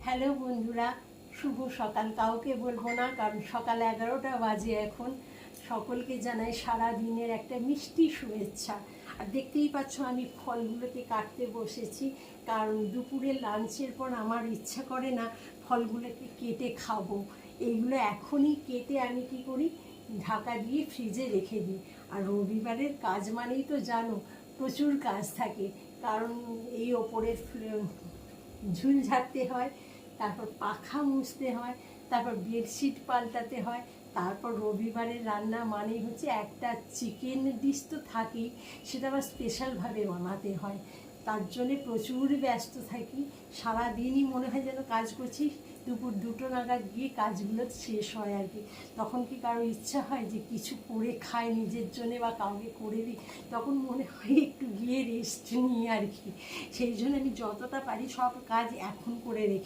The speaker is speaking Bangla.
হ্যালো বন্ধুরা, শুভ সকাল। কাউকে বলবো না, কারণ সকাল 11টা বাজে এখন। সকলকে জানাই সারা দিনের একটা মিষ্টি শুভেচ্ছা। আর দেখতেই পাচ্ছ আমি ফলগুলোকে কাটতে বসেছি, কারণ দুপুরে লাঞ্চের পর আমার ইচ্ছা করে না ফলগুলোকে কেটে খাবো। এইগুলো এখনই কেটে আমি কি করি, ঢাকা দিয়ে ফ্রিজে রেখে দিই। আর রবিবারের কাজ মানেই তো জানো, প্রচুর কাজ থাকে। কারণ এই ওপরের ঝুল ঝাড়তে হয়, তারপর পাখা মুছতে হয়, তারপর বেডশিট পাল্টাতে হয়, তারপর রবিবারের রান্না মানেই হচ্ছে একটা চিকেন ডিশ তো থাকেই, সেটা আবার স্পেশালভাবে বানাতে হয়। তার জন্যে প্রচুর ব্যস্ত থাকি। সারাদিনই মনে হয় যেন কাজ করছি, দুপুর 2টো নাগাদ গিয়ে কাজগুলো শেষ হয় আর কি। তখন কি কারো ইচ্ছা হয় যে কিছু করে খায় নিজের জন্যে বা কাউকে করে দিই, তখন মনে হয় একটু গিয়ে রেস্ট নিই আর কি। সেই জন্য আমি যতটা পারি সব কাজ এখন করে রেখে